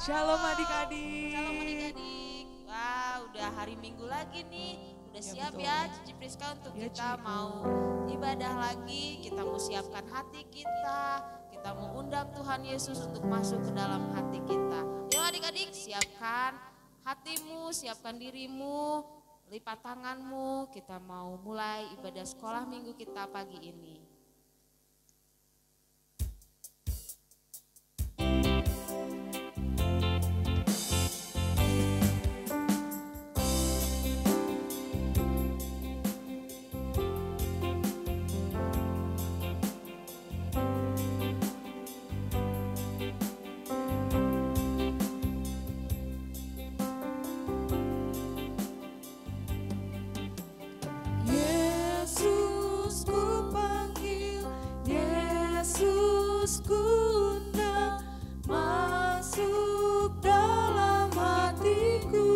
Shalom adik-adik. Shalom adik-adik. Wah, udah hari Minggu lagi nih. Udah siap betul. ya Cici Priska untuk Ya, kita Ci. mau ibadah lagi. Kita mau siapkan hati kita. Kita mau undang Tuhan Yesus untuk masuk ke dalam hati kita. Yuk adik-adik, siapkan hatimu, siapkan dirimu, lipat tanganmu. Kita mau mulai ibadah sekolah minggu kita pagi ini. Yesus ku panggil, Yesus ku undang, masuk dalam hatiku.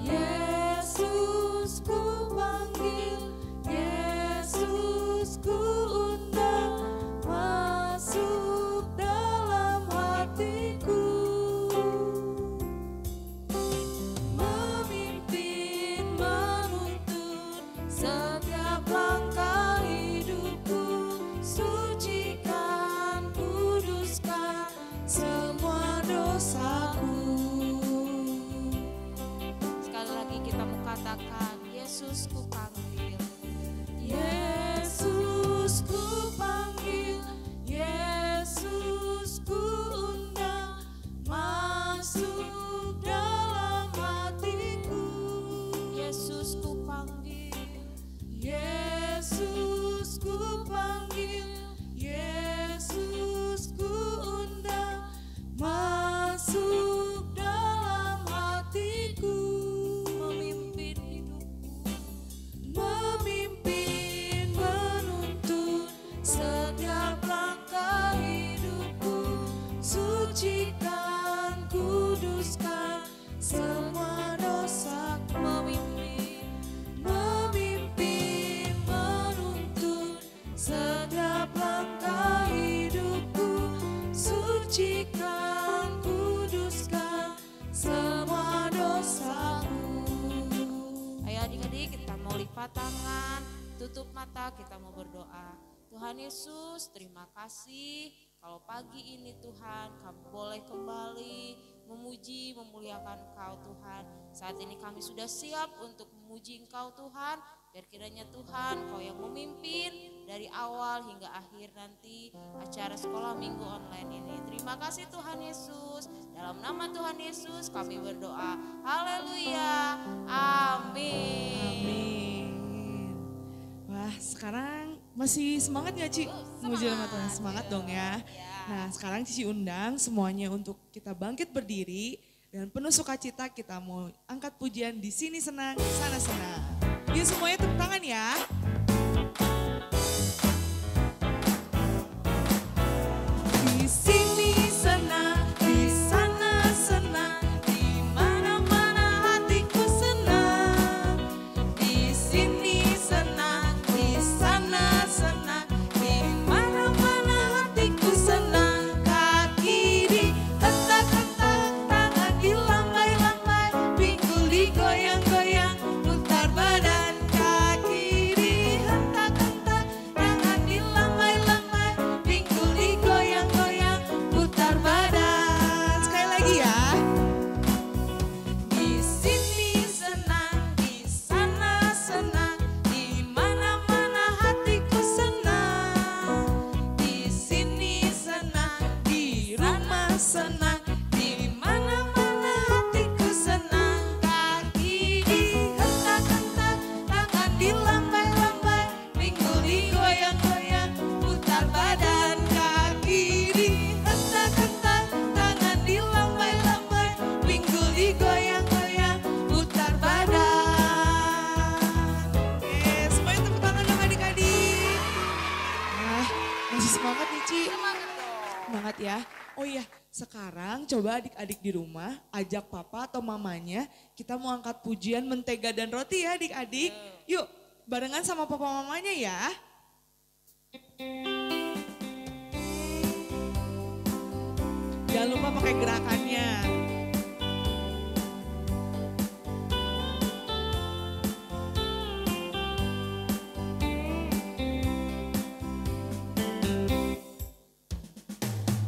Yesus ku panggil, Yesus ku undang, masuk dalam hatiku. Memimpin, menuntun setiap langkah hidupku, sucikan, kuduskan semua dosaku. Sekali lagi kita mau katakan, Yesus ku panggil. Yesus ku panggil, Yesus ku undang, masuk dalam hatiku. Yesus ku panggil. Yesus ku panggil, Yesus ku undang, masuk dalam hatiku. Memimpin hidupku, Memimpin, menuntun setiap langkah hidupku, sucikan, kuduskan semua dosaku. Memimpin, menuntun setiap langkah hidupku, sucikan, kuduskan semua dosaku. Ayo adik-adik, kita mau lipat tangan, tutup mata, kita mau berdoa. Tuhan Yesus, terima kasih kalau pagi ini Tuhan kami boleh kembali memuji, memuliakan Engkau Tuhan. Saat ini kami sudah siap untuk memuji Engkau Tuhan. Biar kiranya Tuhan Kau yang memimpin dari awal hingga akhir nanti acara sekolah minggu online ini. Terima kasih Tuhan Yesus. Dalam nama Tuhan Yesus kami berdoa. Haleluya. Amin. Amin. Wah, sekarang masih semangat gak Ci? Memuji nama Tuhan, semangat dong ya. Nah, sekarang Cici undang semuanya untuk kita bangkit berdiri dan penuh sukacita kita mau angkat pujian di sini senang, di sana senang. Yuk semuanya tepuk tangan ya. Di sini senang, di sana senang, di mana-mana hatiku senang. Di sini senang, di sana senang, di mana-mana hatiku senang. Kaki dihentak-hentak, tangan dilambai-lambai, pinggul digoyang-goyang, putar badan. Kaki dihentak-hentak, tangan dilambai-lambai, pinggul digoyang-goyang, putar badan. Sekali lagi ya. Di sini senang, di sana senang, di mana-mana hatiku senang. Di sini senang, di rumah senang, di mana-mana hatiku senang. Kaki dihentak-hentak, tangan dilambai-lambai, pinggul digoyang-goyang, putar badan. Kaki dihentak-hentak, tangan dilambai-lambai, pinggul digoyang-goyang, putar badan. Oke, semuanya tepuk tangan dong adik-adik. Nah, masih semangat nih Ci. Semangat dong. Semangat ya. Oh iya, sekarang coba adik-adik di rumah ajak papa atau mamanya kita mau angkat pujian mentega dan roti ya adik-adik. Yuk, barengan sama papa mamanya ya. Jangan lupa pakai gerakannya.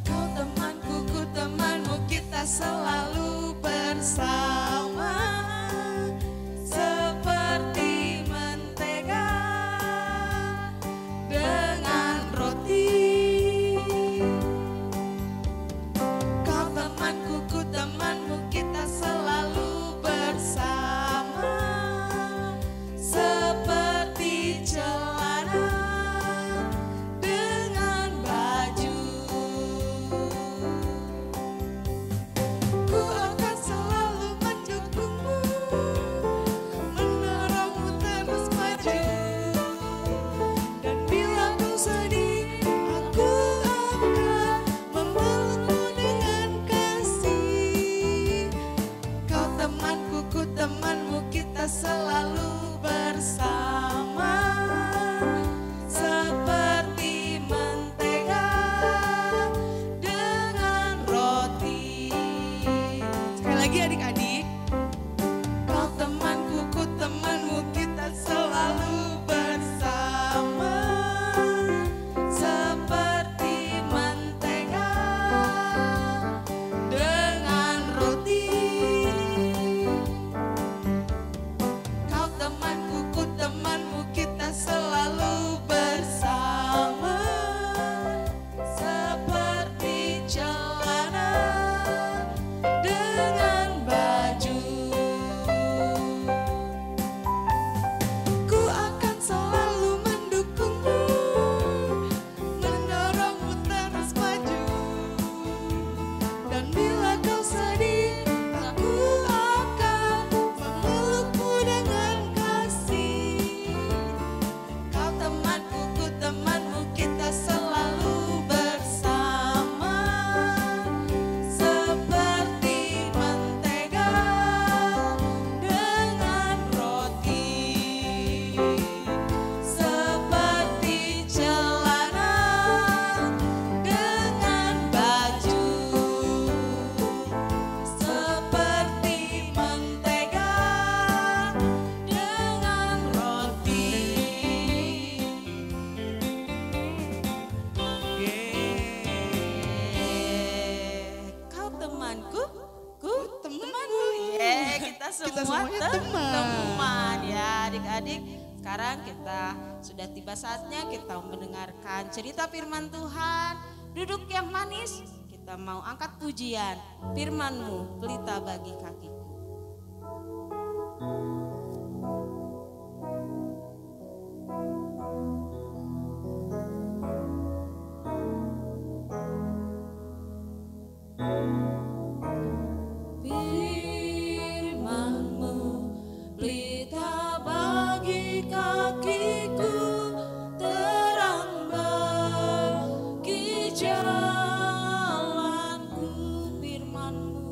Kau temanku, ku temanmu, kita selalu bersama. Seperti mentega dengan roti. Kau temanku, ku temanmu, kita selalu bersama. Seperti celana dengan baju. Ku akan selalu mendukungmu, mendorongmu terus maju. Dan bila kau sedih, aku akan memelukmu dengan kasih. Kau temanku, ku temanmu, kita selalu bersama. Seperti mentega dengan roti. Sekali lagi adik-adik. Kau temanku, ku temanmu, kita selalu bersama. Seperti mentega dengan roti. Kau temanku, ku temanmu, kita selalu bersama. Seperti celana dengan baju. Ku akan selalu mendukungmu, mendorongmu terus maju. Dan bila kau sedih, aku akan memelukmu dengan kasih. Kau temanku, ku temanmu, kita selalu bersama. Seperti mentega dengan roti. Seperti celana dengan baju. Seperti mentega dengan roti. Kau temanku, ku temanmu. Kita Kita semua semuanya teman. teman ya adik-adik. Sekarang kita sudah tiba saatnya kita mendengarkan cerita firman Tuhan. Duduk yang manis, kita mau angkat pujian. Firman-Mu pelita bagi kakiku. Firman-Mu pelita bagi kakiku, terang bagi jalanku. Firman-Mu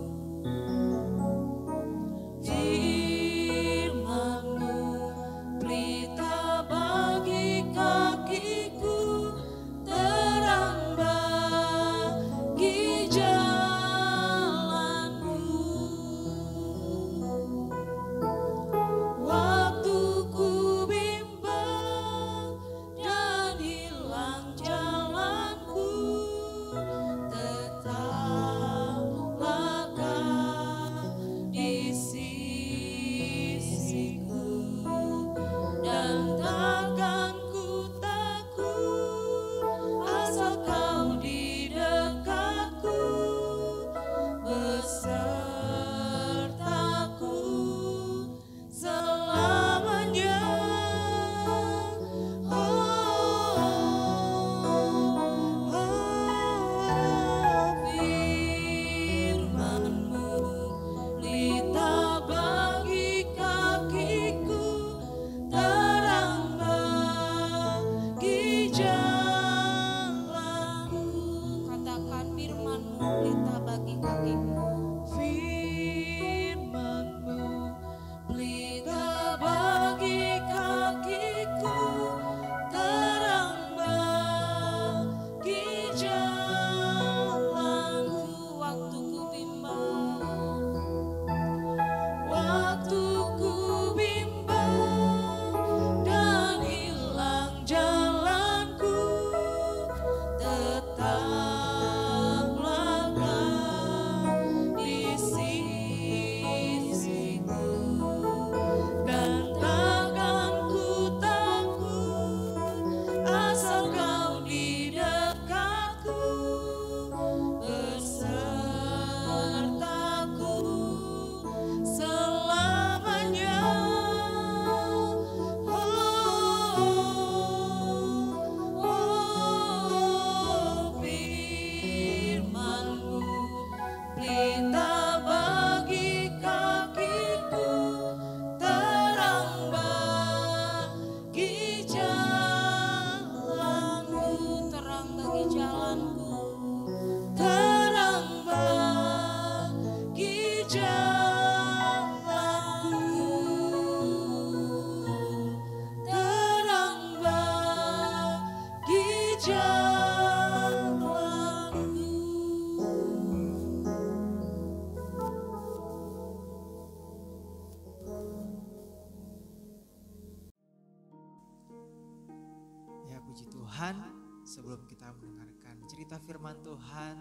Tuhan, sebelum kita mendengarkan cerita firman Tuhan,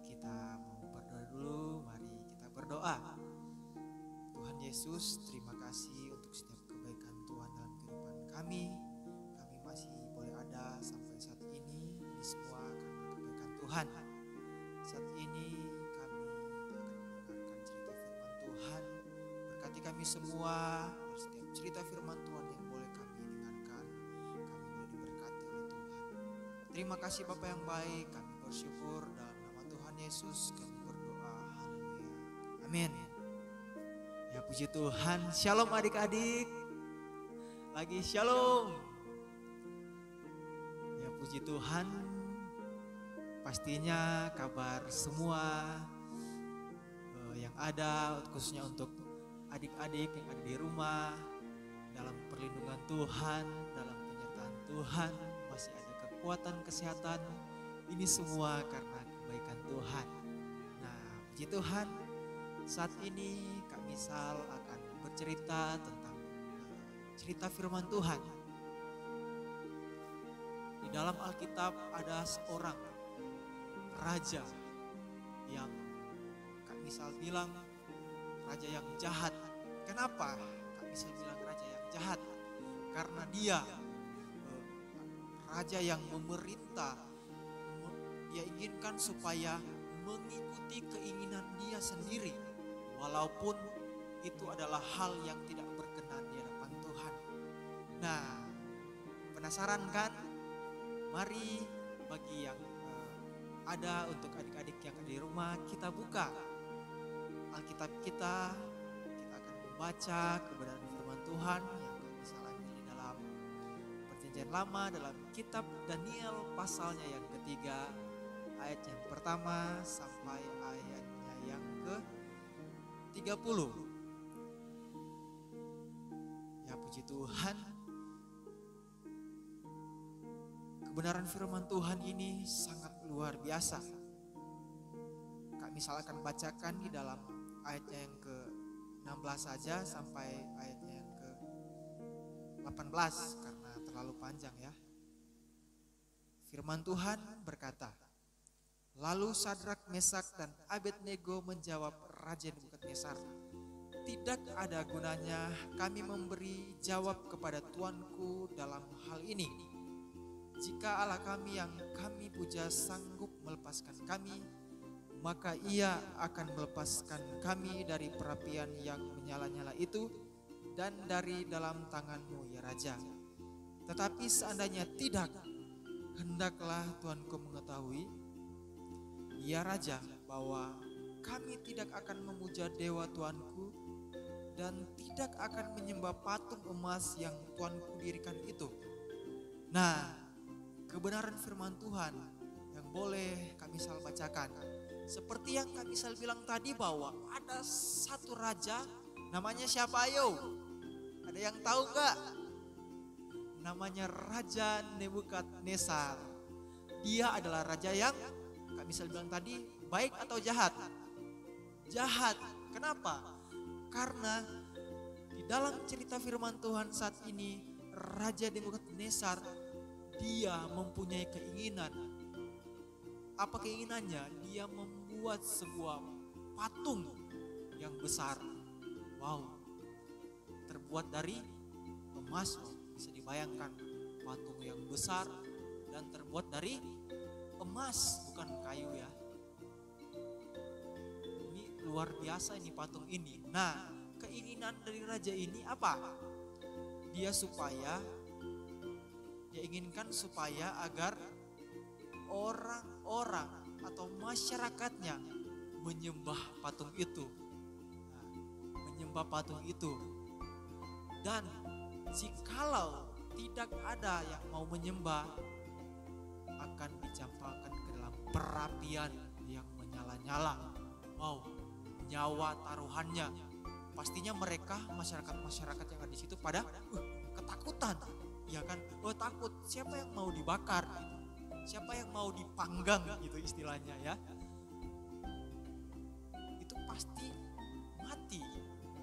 kita mau berdoa dulu. Mari kita berdoa. Tuhan Yesus, terima kasih untuk setiap kebaikan Tuhan dalam kehidupan kami. Kami masih boleh ada sampai saat ini semua karena kebaikan Tuhan. Saat ini kami akan mendengarkan cerita firman Tuhan. Berkati kami semua, setiap cerita firman Tuhan yang boleh kami dengarkan, kami boleh diberkati oleh Tuhan. Terima kasih Bapa yang baik, kami bersyukur dalam nama Tuhan Yesus kami berdoa. Haleluya. Amin. Ya puji Tuhan. Shalom adik-adik. Lagi shalom. Ya puji Tuhan. Pastinya kabar semua yang ada, khususnya untuk adik-adik yang ada di rumah, dalam perlindungan Tuhan, dalam penyertaan Tuhan, masih ada kekuatan kesehatan. Ini semua karena kebaikan Tuhan. Nah, puji Tuhan, saat ini Kak Misal akan bercerita tentang cerita firman Tuhan. Di dalam Alkitab ada seorang raja yang Kak Misal bilang raja yang jahat. Kenapa Kak Misal bilang raja yang jahat? Karena dia raja yang memerintah. Dia inginkan supaya mengikuti keinginan dia sendiri, walaupun itu adalah hal yang tidak berkenan di hadapan Tuhan. Nah, penasaran kan? Mari bagi yang ada untuk adik-adik yang ada di rumah, kita buka Alkitab kita akan membaca kebenaran firman Tuhan yang misalnya di dalam Perjanjian Lama, dalam kitab Daniel pasalnya yang ketiga, ayat yang pertama sampai ayatnya yang ke-30. Ya puji Tuhan, kebenaran firman Tuhan ini sangat luar biasa. Kak Misal akan bacakan di dalam ayatnya yang ke-16 saja sampai ayatnya yang ke-18 karena terlalu panjang ya. Firman Tuhan berkata, lalu Sadrak, Mesak, dan Abednego menjawab Raja Nebukadnezar, tidak ada gunanya kami memberi jawab kepada Tuanku dalam hal ini. Jika Allah kami yang kami puja sanggup melepaskan kami, maka ia akan melepaskan kami dari perapian yang menyala-nyala itu dan dari dalam tanganmu ya Raja. Tetapi seandainya tidak, hendaklah Tuanku mengetahui ya Raja, bahwa kami tidak akan memuja dewa Tuanku dan tidak akan menyembah patung emas yang Tuanku dirikan itu. Nah, kebenaran firman Tuhan yang boleh Kak Misal bacakan. Seperti yang Kak Misal bilang tadi bahwa ada satu raja, namanya siapa ayo? Ada yang tahu gak? Namanya Raja Nebukadnezar. Dia adalah raja yang Kak Misal bilang tadi, baik atau jahat? Jahat. Kenapa? Karena di dalam cerita firman Tuhan saat ini, Raja Nebukadnezar dia mempunyai keinginan. Apa keinginannya? Dia membuat sebuah patung yang besar. Wow, terbuat dari emas. Bisa dibayangkan patung yang besar dan terbuat dari emas, bukan kayu ya. Ini luar biasa ini patung ini. Nah, keinginan dari raja ini apa? Dia inginkan supaya agar orang-orang atau masyarakatnya menyembah patung itu. Nah, menyembah patung itu. Dan jikalau tidak ada yang mau menyembah, akan dicampakkan ke dalam perapian yang menyala-nyala. Wow, nyawa taruhannya. Pastinya mereka, masyarakat yang ada di situ pada ketakutan. Ya kan, takut siapa yang mau dibakar, siapa yang mau dipanggang gitu istilahnya ya. Itu pasti mati,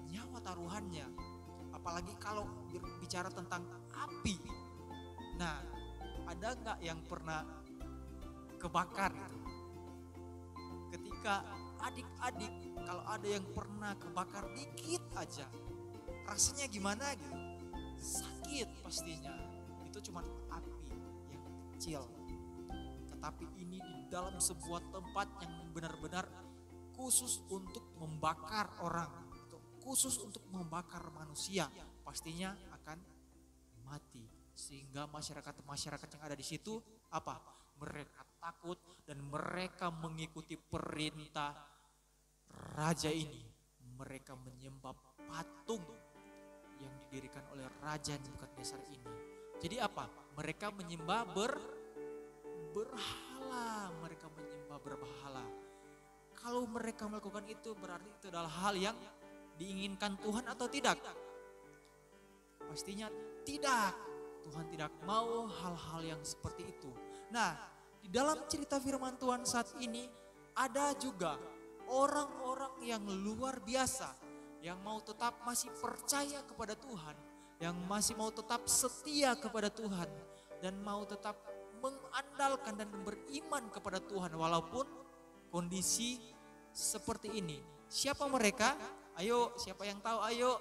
nyawa taruhannya. Apalagi kalau berbicara tentang api. Nah, Ada nggak yang pernah kebakar gitu? Ketika adik-adik kalau ada yang pernah kebakar dikit aja, rasanya gimana gitu? Sakit pastinya. Itu cuma api yang kecil. Tetapi ini di dalam sebuah tempat yang benar-benar khusus untuk membakar orang, khusus untuk membakar manusia, pastinya akan mati. Sehingga masyarakat yang ada di situ apa? Mereka takut dan mereka mengikuti perintah raja ini. Mereka menyembah patung yang didirikan oleh Raja Nebukadnezar ini. Jadi apa? Mereka menyembah berhala. Mereka menyembah berhala. Kalau mereka melakukan itu berarti itu adalah hal yang diinginkan Tuhan atau tidak? Pastinya tidak. Tuhan tidak mau hal-hal yang seperti itu. Nah, di dalam cerita firman Tuhan saat ini ada juga orang-orang yang luar biasa yang mau tetap masih percaya kepada Tuhan, yang masih mau tetap setia kepada Tuhan dan mau tetap mengandalkan dan beriman kepada Tuhan walaupun kondisi seperti ini. Siapa mereka? Ayo, siapa yang tahu? Ayo,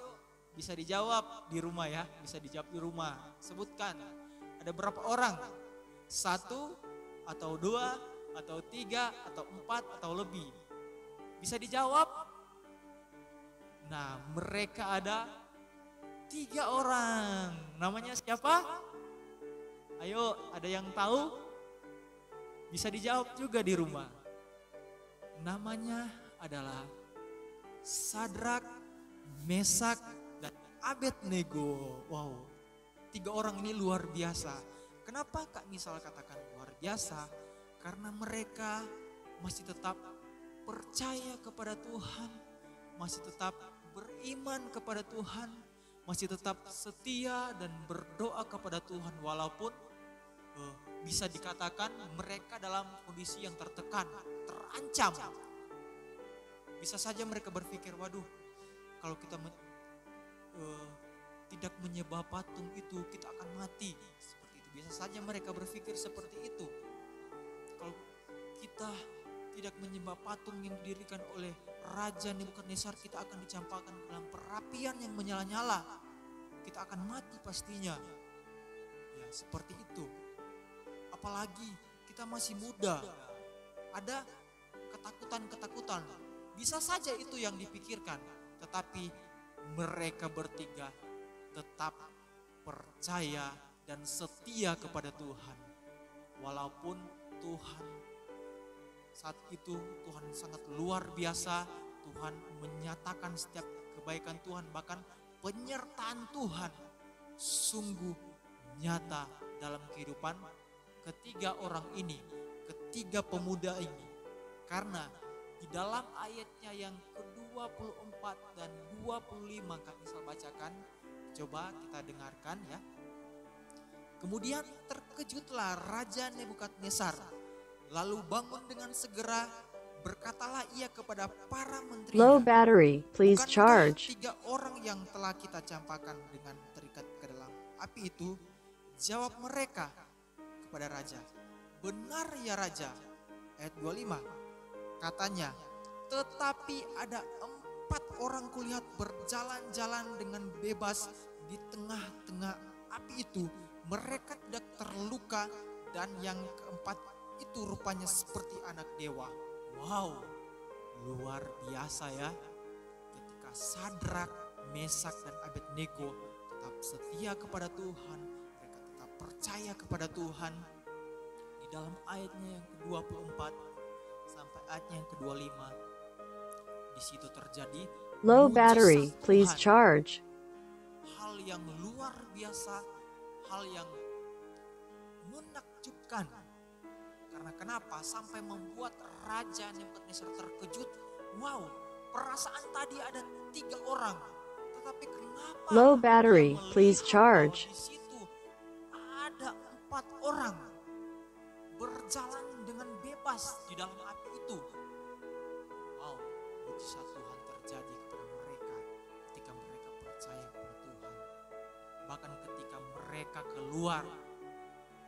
bisa dijawab di rumah ya, bisa dijawab di rumah. Sebutkan, ada berapa orang? 1 atau 2 atau 3 atau 4 atau lebih? Bisa dijawab? Nah, mereka ada 3 orang. Namanya siapa? Ayo, ada yang tahu? Bisa dijawab juga di rumah. Namanya adalah Sadrak, Mesak, dan Abednego. Wow, 3 orang ini luar biasa. Kenapa Kak Misal katakan luar biasa? Karena mereka masih tetap percaya kepada Tuhan, masih tetap beriman kepada Tuhan, masih tetap setia dan berdoa kepada Tuhan walaupun bisa dikatakan mereka dalam kondisi yang tertekan, terancam. Bisa saja mereka berpikir, waduh, kalau kita tidak menyembah patung itu kita akan mati. Seperti itu. Bisa saja mereka berpikir seperti itu. Kalau kita tidak menyembah patung yang didirikan oleh Raja Nebukadnezar, kita akan dicampakkan dalam perapian yang menyala-nyala. Kita akan mati pastinya. Ya, seperti itu. Apalagi kita masih muda. Ada ketakutan-ketakutan. Bisa saja itu yang dipikirkan. Tetapi mereka bertiga tetap percaya dan setia kepada Tuhan. Walaupun Tuhan saat itu Tuhan sangat luar biasa. Tuhan menyatakan setiap kebaikan Tuhan, bahkan penyertaan Tuhan sungguh nyata dalam kehidupan ketiga orang ini, ketiga pemuda ini. Karena di dalam ayatnya yang ke-24 dan 25 Kak Misal bacakan, coba kita dengarkan ya. Kemudian terkejutlah Raja Nebukadnezar, lalu bangun dengan segera, berkatalah ia kepada para menteri. Low battery, please charge. 3 orang yang telah kita campakkan dengan terikat ke dalam api itu? Jawab mereka kepada raja, benar ya raja. Ayat 25 katanya, tetapi ada 4 orang kulihat berjalan-jalan dengan bebas di tengah-tengah api itu. Mereka tidak terluka dan yang keempat itu rupanya seperti anak dewa. Wow, luar biasa ya. Ketika Sadrak, Mesak, dan Abednego tetap setia kepada Tuhan, mereka tetap percaya kepada Tuhan. Di dalam ayatnya yang ke-24 sampai ayatnya yang ke-25, di situ terjadi Low battery, mujizat please Tuhan. charge. Hal yang luar biasa, hal yang menakjubkan. Karena kenapa? Sampai membuat Raja Nebukadnezar terkejut. Wow, perasaan tadi ada 3 orang. Tetapi kenapa Low battery, dia please melihat charge. bahwa di situ ada 4 orang berjalan dengan bebas di dalam api itu. Wow, mujizat Tuhan terjadi kepada mereka ketika mereka percaya kepada Tuhan. Bahkan ketika mereka keluar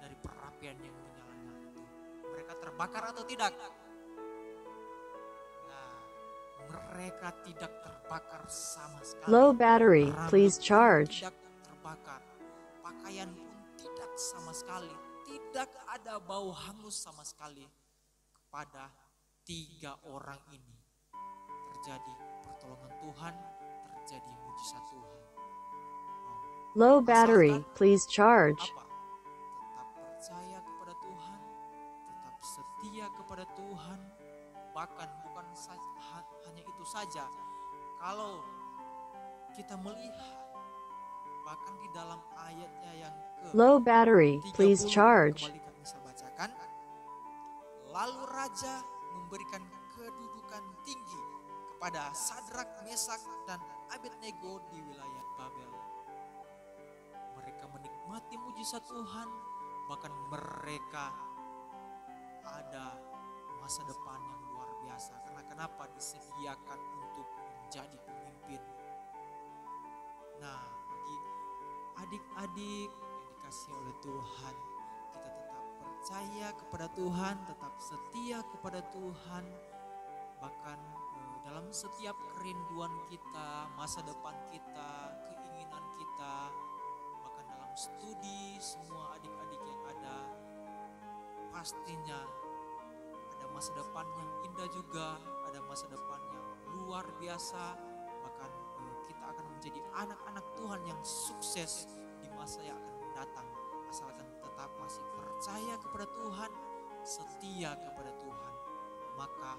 dari perapian agen yang menyala-nyala itu, mereka terbakar atau tidak? Nah, mereka tidak terbakar sama sekali. Low battery, Rambut please pun charge. tidak terbakar, pakaian pun tidak sama sekali, tidak ada bau hangus sama sekali. Kepada 3 orang ini terjadi pertolongan Tuhan, terjadi mujizat Tuhan. Low battery, please charge. Apa? Tetap percaya kepada Tuhan, tetap setia kepada Tuhan, bahkan bukan hanya itu saja. Kalau kita melihat bahkan di dalam ayatnya yang ke Low battery, 30, please charge. kembali kami bisa bacakan. Lalu raja memberikan kedudukan tinggi kepada Sadrak, Mesak, dan Abednego di wilayah Babel. Mereka menikmati mujizat Tuhan, bahkan mereka ada masa depan yang luar biasa. Karena kenapa? Disediakan untuk menjadi pemimpin. Nah, bagi adik-adik yang dikasihi oleh Tuhan, kita tetap percaya kepada Tuhan, tetap setia kepada Tuhan. Bahkan dalam setiap kerinduan kita, masa depan kita, keinginan kita, bahkan dalam studi semua adik-adik yang ada, pastinya ada masa depan yang indah juga, ada masa depan yang luar biasa. Bahkan kita akan menjadi anak-anak Tuhan yang sukses di masa yang akan mendatang, asalkan tetap masih percaya kepada Tuhan, setia kepada Tuhan. Maka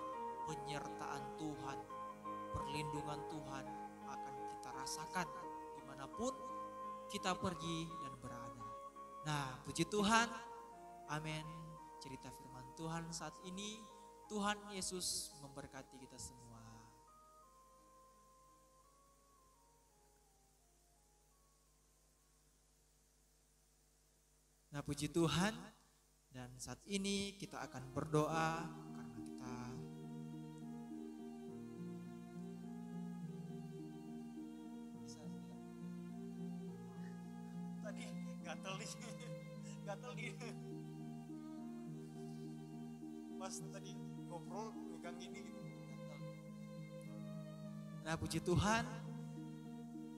penyertaan Tuhan, perlindungan Tuhan akan kita rasakan dimanapun kita pergi dan berada. Nah, puji Tuhan, amin. Cerita firman Tuhan saat ini, Tuhan Yesus memberkati kita semua. Nah, puji Tuhan, dan saat ini kita akan berdoa karena kita tadi gatel nih pas tadi ngobrol megang ini gitu. Nah, puji Tuhan,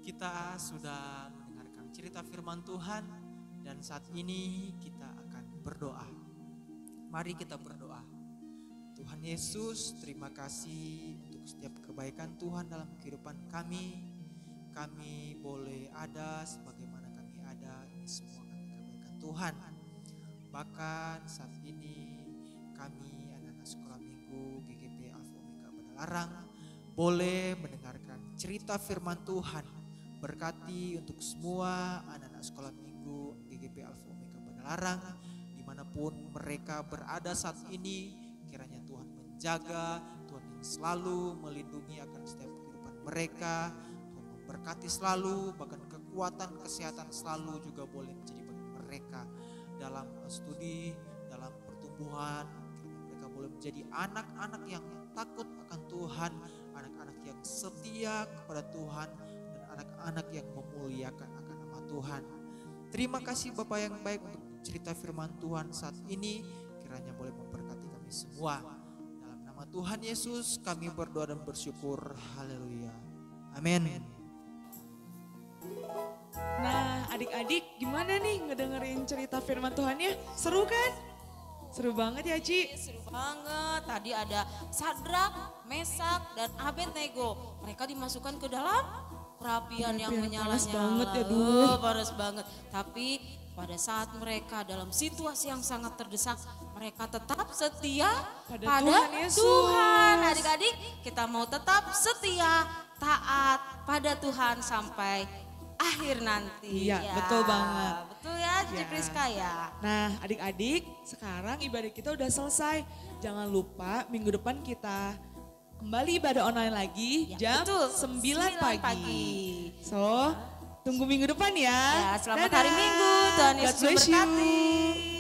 kita sudah mendengarkan cerita firman Tuhan. Dan saat ini kita akan berdoa. Mari kita berdoa. Tuhan Yesus, terima kasih untuk setiap kebaikan Tuhan dalam kehidupan kami. Kami boleh ada sebagaimana kami ada, ini semua karena kebaikan Tuhan. Bahkan saat ini kami anak-anak sekolah minggu GGP Alfa Omega Padalarang boleh mendengarkan cerita firman Tuhan. Berkati untuk semua anak-anak sekolah minggu GGP Alfa Omega Padalarang dimanapun mereka berada saat ini. Kiranya Tuhan menjaga, Tuhan yang selalu melindungi akan setiap kehidupan mereka. Tuhan memberkati selalu, bahkan kekuatan kesehatan selalu juga boleh menjadi bagi mereka dalam studi, dalam pertumbuhan. Kiranya mereka boleh menjadi anak-anak yang takut akan Tuhan, anak-anak yang setia kepada Tuhan, dan anak-anak yang memuliakan akan nama Tuhan. Terima kasih Bapak yang baik untuk cerita firman Tuhan saat ini. Kiranya boleh memberkati kami semua. Dalam nama Tuhan Yesus kami berdoa dan bersyukur. Haleluya. Amin. Nah, adik-adik gimana nih ngedengerin cerita firman Tuhannya? Seru kan? Seru banget ya, Ci? Seru banget. Tadi ada Sadrak, Mesak, dan Abednego. Mereka dimasukkan ke dalam perapian yang menyala-nyala. Panas banget ya, Duh. Panas banget. Tapi pada saat mereka dalam situasi yang sangat terdesak, mereka tetap setia pada Tuhan Yesus. Tuhan. Adik-adik, kita mau tetap setia, taat pada Tuhan sampai akhir nanti. Iya, betul banget. Betul ya, Cici Priska ya. Nah, adik-adik, sekarang ibadah kita udah selesai. Jangan lupa minggu depan kita kembali ibadah online lagi Ya, jam betul, 9 9 pagi. So, tunggu minggu depan ya. Ya, selamat Dadah. hari Minggu. Tuhan God Yesus bless you. memberkati.